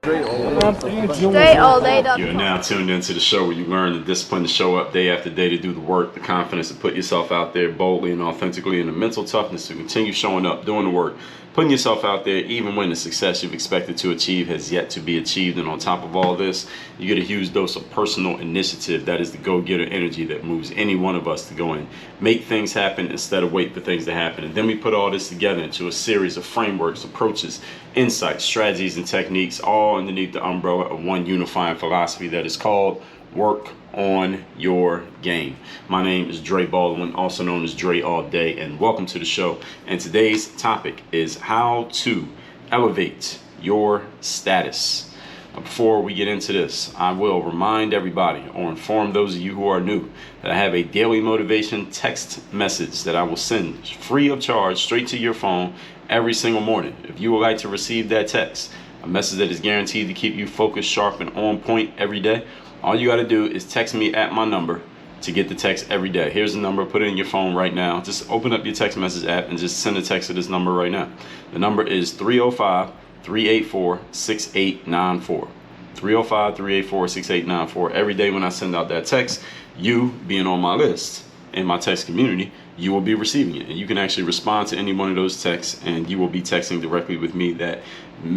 DreAllDay. You are now tuned into the show where you learn the discipline to show up day after day, to do the work, the confidence to put yourself out there boldly and authentically, and the mental toughness to continue showing up, doing the work, putting yourself out there even when the success you've expected to achieve has yet to be achieved. And on top of all this, you get a huge dose of personal initiative. That is the go-getter energy that moves any one of us to go and make things happen instead of wait for things to happen. And then we put all this together into a series of frameworks, approaches, insights, strategies, and techniques, all underneath the umbrella of one unifying philosophy that is called work on your game. My name is Dre Baldwin, also known as DreAllDay, and welcome to the show. And today's topic is how to elevate your status. Before we get into this, I will remind everybody or inform those of you who are new that I have a daily motivation text message that I will send free of charge straight to your phone every single morning. If you would like to receive that text, a message that is guaranteed to keep you focused, sharp, and on point every day, all you got to do is text me at my number to get the text every day. Here's the number, put it in your phone right now. Just open up your text message app and just send a text to this number right now. The number is 305-384-6894. 305-384-6894. Every day when I send out that text, you being on my list in my text community, you will be receiving it. And you can actually respond to any one of those texts and you will be texting directly with me. That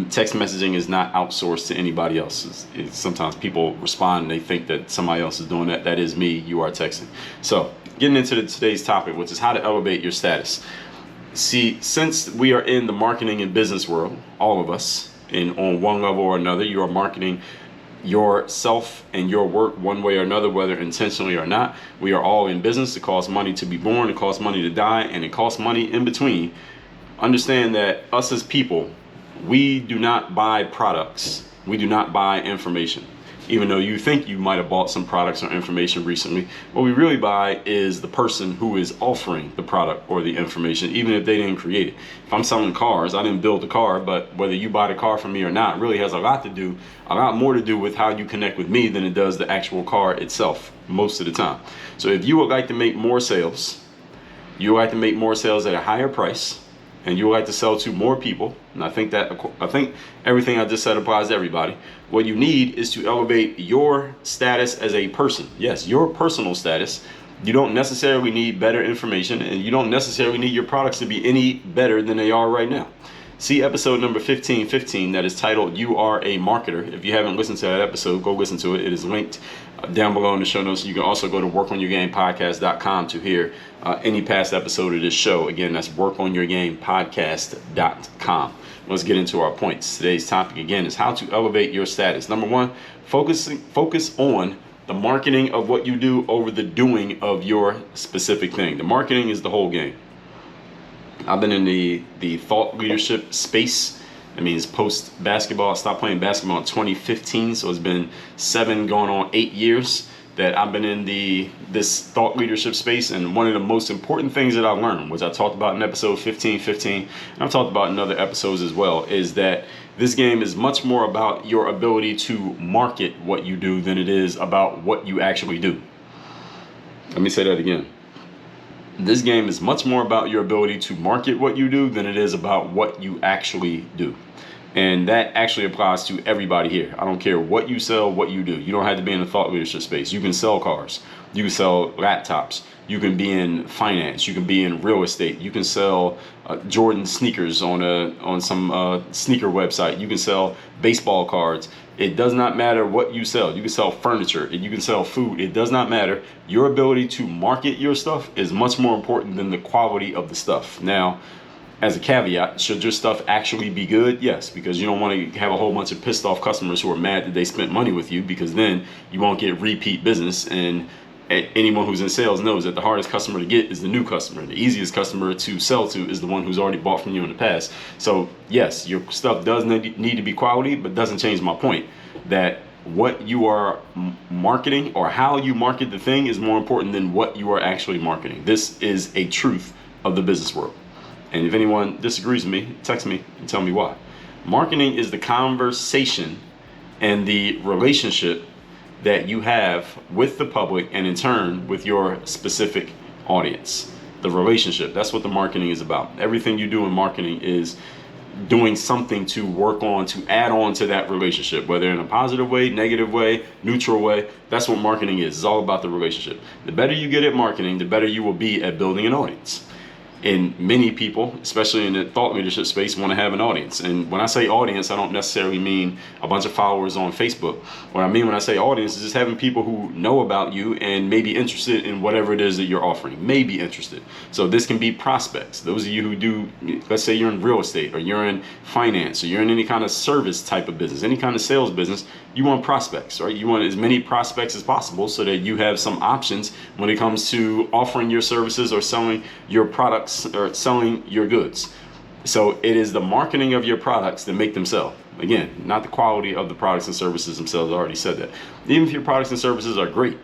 text messaging is not outsourced to anybody else. Sometimes people respond and they think that somebody else is doing that. That is me. You are texting. So getting into today's topic, which is how to elevate your status. See, since we are in the marketing and business world, all of us, on one level or another, you are marketing yourself and your work one way or another, whether intentionally or not. We are all in business. It costs money to be born, it costs money to die, and it costs money in between. Understand that us as people, we do not buy products. We do not buy information. Even though you think you might have bought some products or information recently, what we really buy is the person who is offering the product or the information, even if they didn't create it. If I'm selling cars, I didn't build the car, but whether you buy the car from me or not really has a lot more to do with how you connect with me than it does the actual car itself most of the time. So if you would like to make more sales, you would like to make more sales at a higher price, and you would like to sell to more people, and I think everything I just said applies to everybody. What you need is to elevate your status as a person. Yes, your personal status. You don't necessarily need better information, and you don't necessarily need your products to be any better than they are right now. See episode number 1515 that is titled You Are a Marketer. If you haven't listened to that episode, go listen to it. It is linked down below in the show notes. You can also go to workonyourgamepodcast.com to hear any past episode of this show. Again, that's workonyourgamepodcast.com. Let's get into our points. Today's topic again is how to elevate your status. Number one, focus on the marketing of what you do over the doing of your specific thing. The marketing is the whole game. I've been in the thought leadership space. That means post basketball. I stopped playing basketball in 2015, so it's been 7 going on 8 years that I've been in this thought leadership space. And one of the most important things that I learned, which I talked about in episode 1515, and I've talked about in other episodes as well, is that this game is much more about your ability to market what you do than it is about what you actually do. Let me say that again. This game is much more about your ability to market what you do than it is about what you actually do. And that actually applies to everybody here. I don't care what you sell, what you do. You don't have to be in the thought leadership space. You can sell cars. You can sell laptops. You can be in finance. You can be in real estate. You can sell Jordan sneakers on some sneaker website. You can sell baseball cards. It does not matter what you sell. You can sell furniture. You can sell food. It does not matter. Your ability to market your stuff is much more important than the quality of the stuff. Now, as a caveat, should your stuff actually be good? Yes, because you don't want to have a whole bunch of pissed off customers who are mad that they spent money with you, because then you won't get repeat business. And anyone who's in sales knows that the hardest customer to get is the new customer. The easiest customer to sell to is the one who's already bought from you in the past. So yes, your stuff does need to be quality, but doesn't change my point that what you are marketing or how you market the thing is more important than what you are actually marketing. This is a truth of the business world. And if anyone disagrees with me, text me and tell me why. Marketing is the conversation and the relationship that you have with the public and in turn with your specific audience. The relationship, that's what the marketing is about. Everything you do in marketing is doing something to work on, to add on to that relationship, whether in a positive way, negative way, neutral way. That's what marketing is. It's all about the relationship. The better you get at marketing, the better you will be at building an audience. And many people, especially in the thought leadership space, want to have an audience. And when I say audience, I don't necessarily mean a bunch of followers on Facebook. What I mean when I say audience is just having people who know about you and may be interested in whatever it is that you're offering, may be interested. So this can be prospects. Those of you who do, let's say you're in real estate, or you're in finance, or you're in any kind of service type of business, any kind of sales business, you want prospects, right? You want as many prospects as possible so that you have some options when it comes to offering your services or selling your products or selling your goods. So it is the marketing of your products that make them sell. Again, not the quality of the products and services themselves. I already said that. Even if your products and services are great,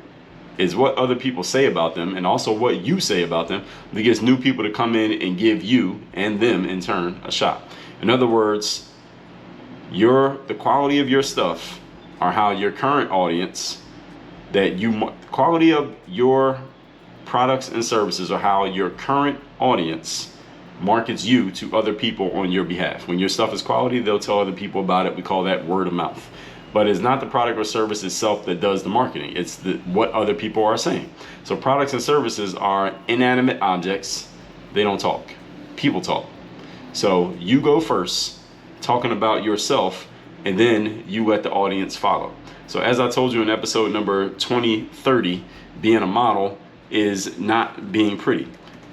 it's what other people say about them and also what you say about them that gets new people to come in and give you and them in turn a shot. In other words, the quality of your stuff are how your current audience the quality of your products and services are how your current audience markets you to other people on your behalf. When your stuff is quality, they'll tell other people about it. We call that word of mouth. But it's not the product or service itself that does the marketing. It's what other people are saying. So products and services are inanimate objects. They don't talk. People talk. So you go first, talking about yourself, and then you let the audience follow. So as I told you in episode number 2030, being a model is not being pretty.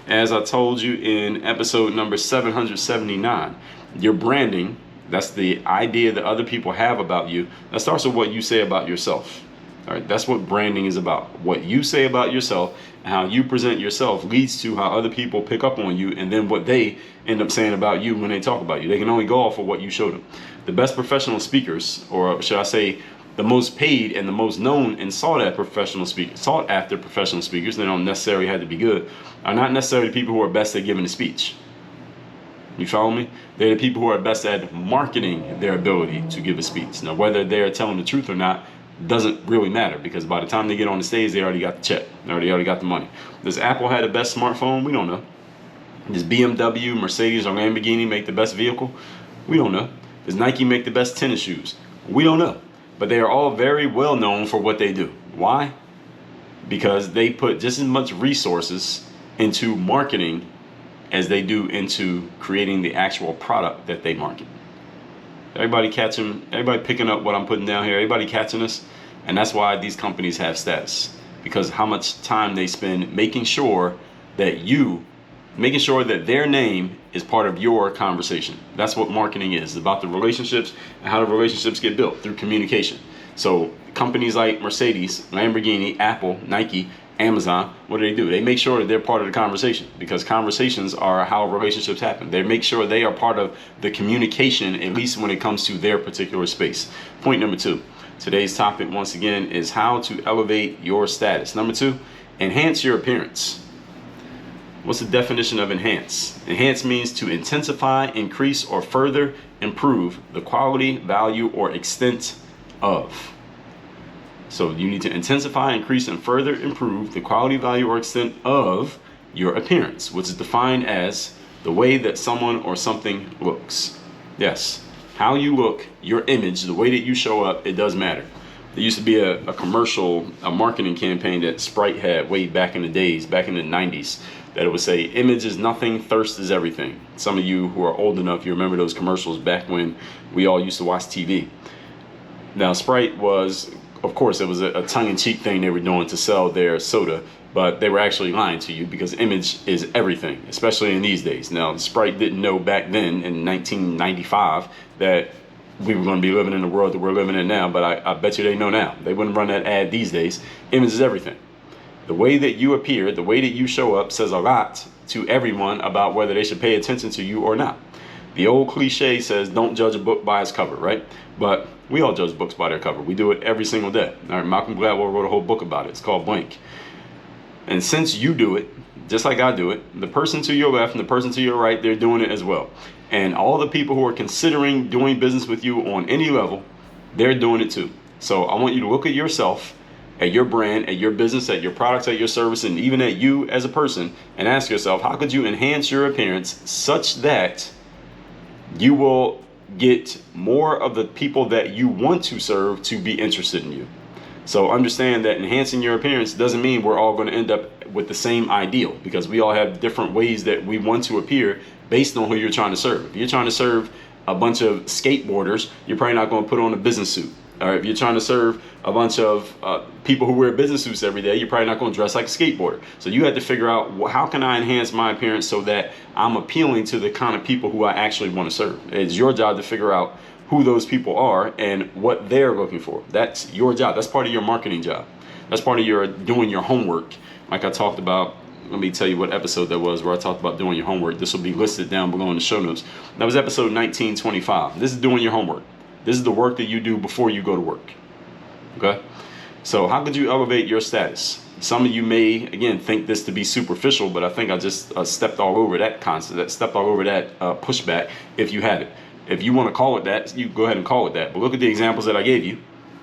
As I told you in episode number 779, your branding, that's the idea that other people have about you, that starts with what you say about yourself. All right, that's what branding is about. What you say about yourself and how you present yourself leads to how other people pick up on you, and then what they end up saying about you when they talk about you. They can only go off of what you show them. The best professional speakers, or should I say the most paid and the most known and sought after professional speakers, they don't necessarily have to be good, are not necessarily the people who are best at giving a speech. You follow me? They're the people who are best at marketing their ability to give a speech. Now, whether they're telling the truth or not doesn't really matter, because by the time they get on the stage, they already got the check. They already got the money. Does Apple have the best smartphone? We don't know. Does BMW, Mercedes, or Lamborghini make the best vehicle? We don't know. Does Nike make the best tennis shoes? We don't know. But they are all very well known for what they do. Why? Because they put just as much resources into marketing as they do into creating the actual product that they market. Everybody catching, everybody picking up what I'm putting down here, everybody catching this? And that's why these companies have status, because how much time they spend making sure that their name is part of your conversation. That's what marketing is. It's about the relationships and how the relationships get built through communication. So companies like Mercedes, Lamborghini, Apple, Nike, Amazon, what do? They make sure that they're part of the conversation, because conversations are how relationships happen. They make sure they are part of the communication, at least when it comes to their particular space. Point number 2. Today's topic, once again, is how to elevate your status. Number 2, enhance your appearance. What's the definition of enhance? Enhance means to intensify, increase, or further improve the quality, value, or extent of. So you need to intensify, increase, and further improve the quality, value, or extent of your appearance, which is defined as the way that someone or something looks. Yes, how you look, your image, the way that you show up, it does matter. There used to be a commercial, a marketing campaign that Sprite had way back in the days, back in the 90s, that it would say, image is nothing, thirst is everything. Some of you who are old enough, you remember those commercials back when we all used to watch TV. Now, Sprite was, of course, it was a tongue-in-cheek thing they were doing to sell their soda, but they were actually lying to you, because image is everything, especially in these days. Now, Sprite didn't know back then in 1995 that we were going to be living in the world that we're living in now, but I bet you they know now. They wouldn't run that ad these days. Image is everything. The way that you appear, the way that you show up says a lot to everyone about whether they should pay attention to you or not. The old cliche says, don't judge a book by its cover, right? But we all judge books by their cover. We do it every single day. All right, Malcolm Gladwell wrote a whole book about it. It's called Blank. And since you do it, just like I do it, the person to your left and the person to your right, they're doing it as well. And all the people who are considering doing business with you on any level, they're doing it too. So I want you to look at yourself, at your brand, at your business, at your products, at your service, and even at you as a person, and ask yourself, how could you enhance your appearance such that you will get more of the people that you want to serve to be interested in you. So understand that enhancing your appearance doesn't mean we're all going to end up with the same ideal, because we all have different ways that we want to appear based on who you're trying to serve. If you're trying to serve a bunch of skateboarders, you're probably not going to put on a business suit. All right, if you're trying to serve a bunch of people who wear business suits every day, you're probably not going to dress like a skateboarder. So you have to figure out, well, how can I enhance my appearance so that I'm appealing to the kind of people who I actually want to serve? It's your job to figure out who those people are and what they're looking for. That's your job. That's part of your marketing job. That's part of your doing your homework. Like I talked about, let me tell you what episode that was where I talked about doing your homework. This will be listed down below in the show notes. That was episode 1925. This is doing your homework. This is the work that you do before you go to work. Okay? So how could you elevate your status? Some of you may, again, think this to be superficial, but I think I just stepped all over that concept, stepped all over that pushback if you have it. If you want to call it that, you go ahead and call it that. But look at the examples that I gave you,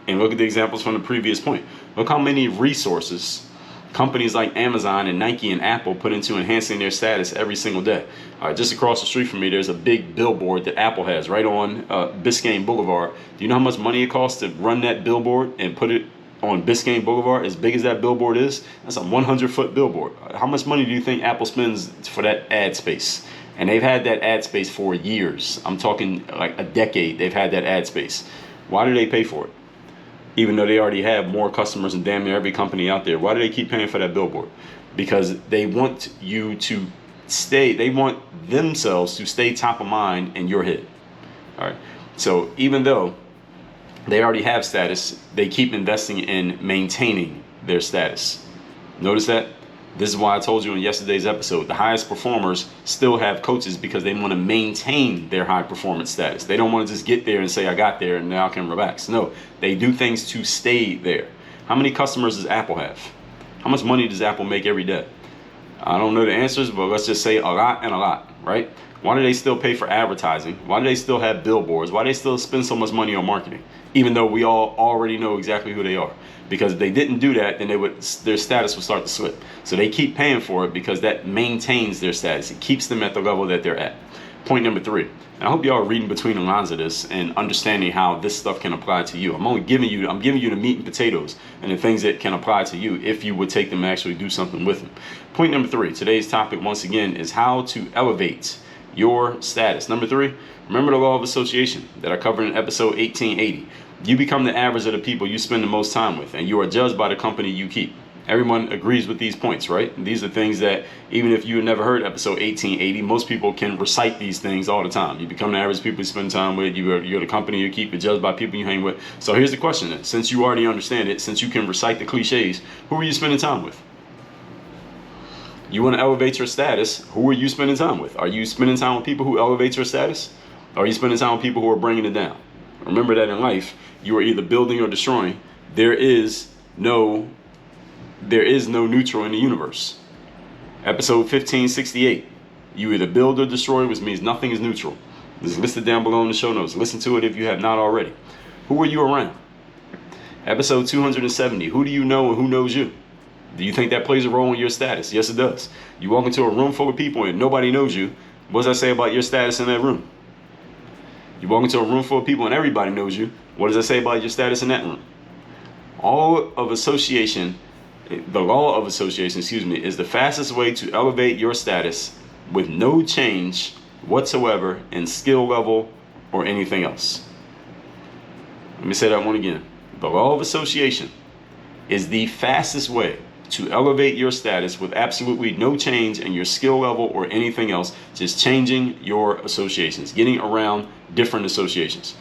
and look at the examples from the previous point. Look how many resources companies like Amazon and Nike and Apple put into enhancing their status every single day. Just across the street from me, there's a big billboard that Apple has right on Biscayne Boulevard. Do you know how much money it costs to run that billboard and put it on Biscayne Boulevard? As big as that billboard is, that's a 100-foot billboard. How much money do you think Apple spends for that ad space? And they've had that ad space for years. I'm talking like a decade. They've had that ad space. Why do they pay for it? Even though they already have more customers than damn near every company out there. Why do they keep paying for that billboard? Because they want you to stay, they want themselves to stay top of mind in your head. All right. So even though they already have status, they keep investing in maintaining their status. Notice that? This is why I told you in yesterday's episode, the highest performers still have coaches because they want to maintain their high performance status. They don't want to just get there and say, I got there and now I can relax. No, they do things to stay there. How many customers does Apple have? How much money does Apple make every day? I don't know the answers, but let's just say a lot and a lot, right? Why do they still pay for advertising? Why do they still have billboards? Why do they still spend so much money on marketing? Even though we all already know exactly who they are. Because if they didn't do that, then their status would start to slip. So they keep paying for it because that maintains their status. It keeps them at the level that they're at. Point number 3. And I hope y'all are reading between the lines of this and understanding how this stuff can apply to you. I'm giving you the meat and potatoes and the things that can apply to you if you would take them and actually do something with them. Point number 3. Today's topic, once again, is how to elevate your status. Number 3, remember the law of association that I covered in episode 1880. You become the average of the people you spend the most time with, and you are judged by the company you keep. Everyone agrees with these points, right? And these are things that, even if you never heard episode 1880, most people can recite these things all the time. You become the average people you spend time with, you're the company you keep, you're judged by people you hang with. So here's the question then. Since you already understand it, since you can recite the cliches, who are you spending time with? You want to elevate your status, who are you spending time with? Are you spending time with people who elevate your status? Or are you spending time with people who are bringing it down? Remember that in life, you are either building or destroying. There is no neutral in the universe. Episode 1568. You either build or destroy, which means nothing is neutral. It's listed down below in the show notes. Listen to it if you have not already. Who are you around? Episode 270. Who do you know and who knows you? Do you think that plays a role in your status? Yes, it does. You walk into a room full of people and nobody knows you. What does that say about your status in that room? You walk into a room full of people and everybody knows you. What does that say about your status in that room? The law of association, is the fastest way to elevate your status with no change whatsoever in skill level or anything else. Let me say that one again. The law of association is the fastest way to elevate your status with absolutely no change in your skill level or anything else, just changing your associations, getting around different associations.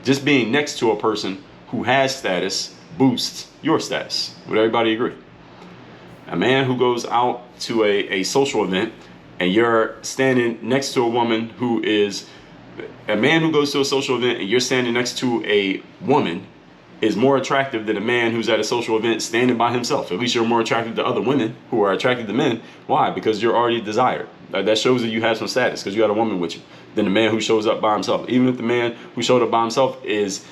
Just being next to a person who has status boosts your status. Would everybody agree? A man who goes out to a social event and you're standing next to a woman who is, a man who goes to a social event and you're standing next to a woman is more attractive than a man who's at a social event standing by himself. At least you're more attractive to other women who are attracted to men. Why? Because you're already desired. That shows that you have some status because you got a woman with you than the man who shows up by himself. Even if the man who showed up by himself is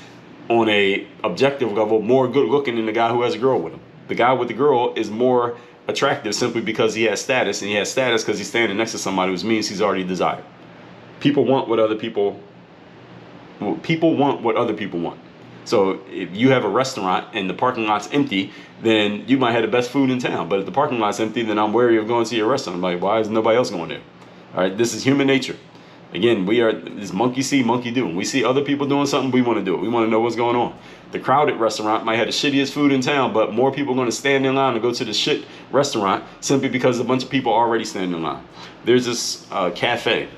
on a objective level more good looking than the guy who has a girl with him. The guy with the girl is more attractive simply because he has status, and he has status because he's standing next to somebody, which means he's already desired. People want what other people want. So if you have a restaurant and the parking lot's empty, then you might have the best food in town. But if the parking lot's empty, then I'm wary of going to your restaurant. I'm like, why is nobody else going there? All right, this is human nature. Again, we are this monkey see, monkey do. When we see other people doing something, we want to do it. We want to know what's going on. The crowded restaurant might have the shittiest food in town, but more people are going to stand in line to go to the shit restaurant simply because a bunch of people already stand in line. There's this cafe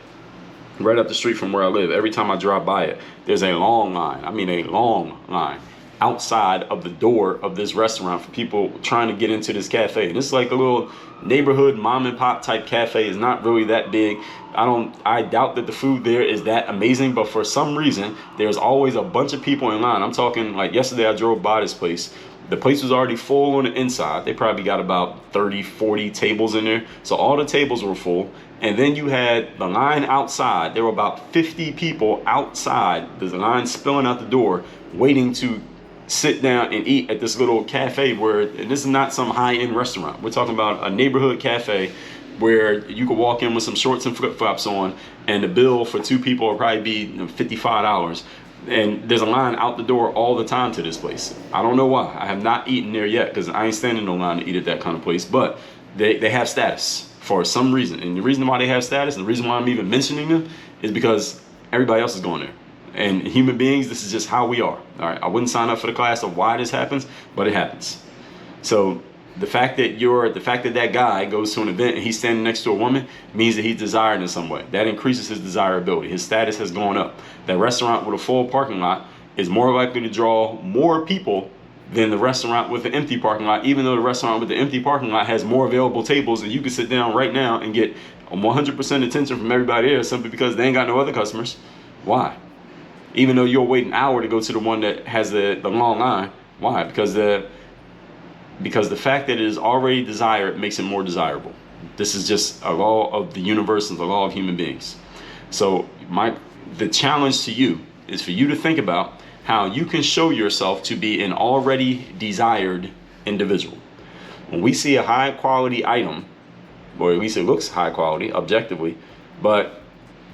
right up the street from where I live. Every time I drive by it, there's a long line. I mean, a long line outside of the door of this restaurant for people trying to get into this cafe. And it's like a little neighborhood mom and pop type cafe. It's not really that big. I doubt that the food there is that amazing, but for some reason, there's always a bunch of people in line. I'm talking like yesterday I drove by this place. The place was already full on the inside. They probably got about 30, 40 tables in there. So all the tables were full. And then you had the line outside. There were about 50 people outside. There's a line spilling out the door, waiting to sit down and eat at this little cafe and this is not some high-end restaurant. We're talking about a neighborhood cafe where you could walk in with some shorts and flip-flops on, and the bill for two people will probably be $55. And there's a line out the door all the time to this place. I don't know why. I have not eaten there yet because I ain't standing in no line to eat at that kind of place. But they have status for some reason. And the reason why they have status, and the reason why I'm even mentioning them, is because everybody else is going there. And human beings, this is just how we are. All right, I wouldn't sign up for the class of why this happens, but it happens. So the fact that that guy goes to an event and he's standing next to a woman means that he's desired in some way. That increases his desirability. His status has gone up. That restaurant with a full parking lot is more likely to draw more people than the restaurant with an empty parking lot, even though the restaurant with the empty parking lot has more available tables and you can sit down right now and get 100% attention from everybody there simply because they ain't got no other customers. Why? Even though you'll wait an hour to go to the one that has the long line. Why? Because the fact that it is already desired makes it more desirable. This is just a law of the universe and the law of human beings. So the challenge to you is for you to think about how you can show yourself to be an already desired individual. When we see a high quality item, or at least it looks high quality objectively, but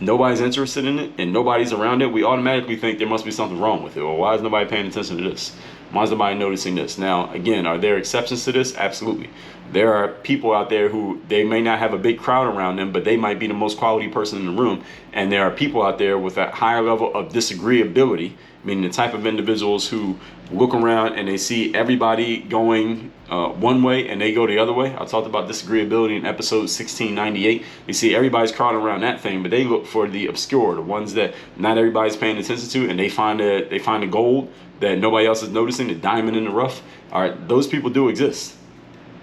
nobody's interested in it and nobody's around it, we automatically think there must be something wrong with it. Or why is nobody paying attention to this? Why is nobody noticing this? Now, again, are there exceptions to this? Absolutely. There are people out there who they may not have a big crowd around them, but they might be the most quality person in the room. And there are people out there with a higher level of disagreeability, meaning the type of individuals who look around and they see everybody going one way and they go the other way. I talked about disagreeability in episode 1698. You see everybody's crowding around that thing, but they look for the obscure, the ones that not everybody's paying attention to, and they find the gold that nobody else is noticing, the diamond in the rough. All right, those people do exist.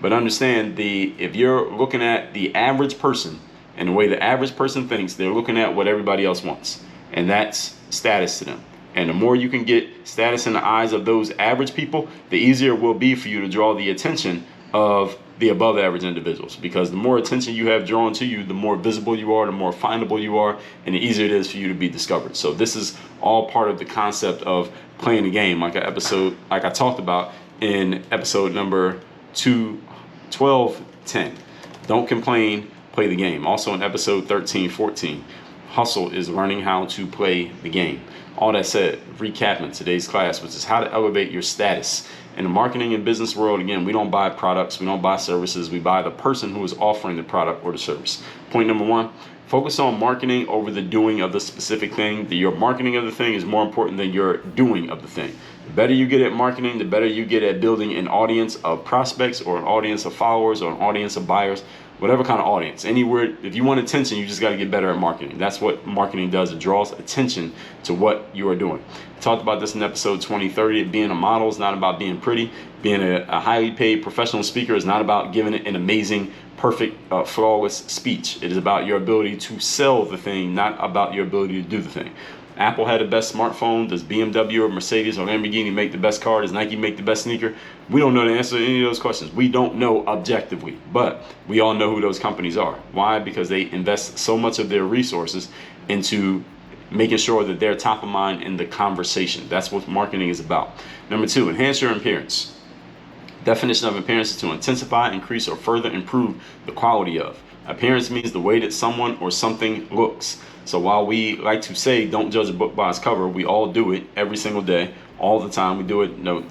But understand, if you're looking at the average person and the way the average person thinks, they're looking at what everybody else wants, and that's status to them. And the more you can get status in the eyes of those average people, the easier it will be for you to draw the attention of the above average individuals. Because the more attention you have drawn to you, the more visible you are, the more findable you are, and the easier it is for you to be discovered. So this is all part of the concept of playing the game, like I talked about in episode number 1210. Don't complain, play the game. Also in episode 1314, hustle is learning how to play the game. All that said, recapping today's class, which is how to elevate your status. In the marketing and business world, again, we don't buy products, we don't buy services, we buy the person who is offering the product or the service. Point number one, focus on marketing over the doing of the specific thing. Your marketing of the thing is more important than your doing of the thing. The better you get at marketing, the better you get at building an audience of prospects or an audience of followers or an audience of buyers. Whatever kind of audience, anywhere, if you want attention, you just got to get better at marketing. That's what marketing does. It draws attention to what you are doing. I talked about this in episode 2030. Being a model is not about being pretty. Being a highly paid professional speaker is not about giving an amazing, perfect, flawless speech. It is about your ability to sell the thing, not about your ability to do the thing. Apple had the best smartphone. Does BMW or Mercedes or Lamborghini make the best car? Does Nike make the best sneaker? We don't know the answer to any of those questions. We don't know objectively, but we all know who those companies are. Why? Because they invest so much of their resources into making sure that they're top of mind in the conversation. That's what marketing is about. Number two, enhance your appearance. Definition of appearance is to intensify, increase, or further improve the quality of. Appearance means the way that someone or something looks. So while we like to say don't judge a book by its cover, we all do it every single day, all the time. We do it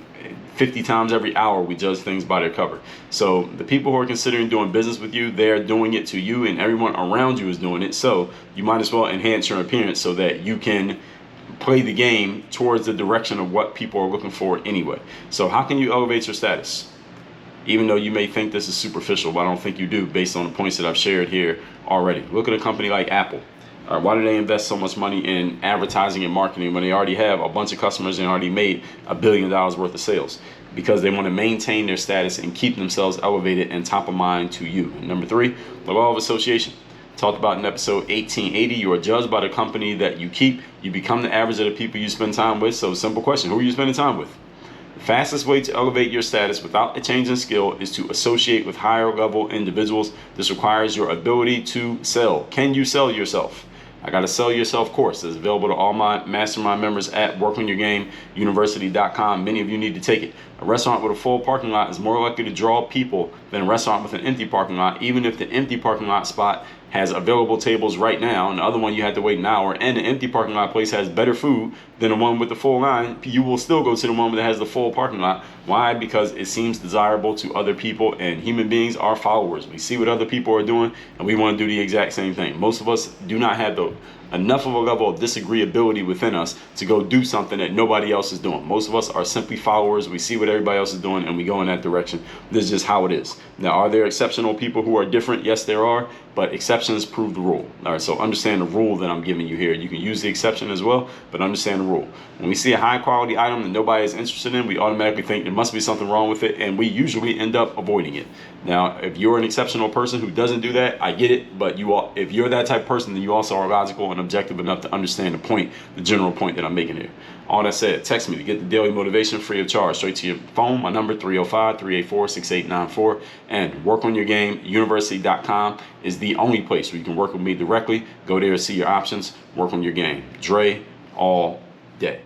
50 times every hour. We judge things by their cover. So the people who are considering doing business with you, they're doing it to you, and everyone around you is doing it. So you might as well enhance your appearance so that you can play the game towards the direction of what people are looking for anyway. So how can you elevate your status? Even though you may think this is superficial, but I don't think you do based on the points that I've shared here already. Look at a company like Apple. Why do they invest so much money in advertising and marketing when they already have a bunch of customers and already made $1 billion worth of sales? Because they want to maintain their status and keep themselves elevated and top of mind to you. And number 3, the law of association. Talked about in episode 1880, you are judged by the company that you keep. You become the average of the people you spend time with. So simple question, who are you spending time with? The fastest way to elevate your status without a change in skill is to associate with higher level individuals. This requires your ability to sell. Can you sell yourself? I got a Sell Yourself course that's available to all my mastermind members at workonyourgameuniversity.com. Many of you need to take it. A restaurant with a full parking lot is more likely to draw people than a restaurant with an empty parking lot, even if the empty parking lot spot has available tables right now, and the other one you have to wait an hour, and the empty parking lot place has better food than the one with the full line. You will still go to the one that has the full parking lot. Why? Because it seems desirable to other people, and human beings are followers. We see what other people are doing, and we want to do the exact same thing. Most of us do not have enough of a level of disagreeability within us to go do something that nobody else is doing. Most of us are simply followers. We see what everybody else is doing and we go in that direction. This is just how it is. Now, are there exceptional people who are different? Yes, there are, but exceptions prove the rule. All right, so understand the rule that I'm giving you here. You can use the exception as well, but understand the rule. When we see a high quality item that nobody is interested in, we automatically think there must be something wrong with it, and we usually end up avoiding it. Now, if you're an exceptional person who doesn't do that, I get it, but if you're that type of person, then you also are logical and objective enough to understand the point, the general point that I'm making here. All that said, text me to get the daily motivation free of charge straight to your phone. My number 305-384-6894, and workonyourgameuniversity.com is the only place where you can work with me directly. Go there and see your options. Work on your game. Dre all day.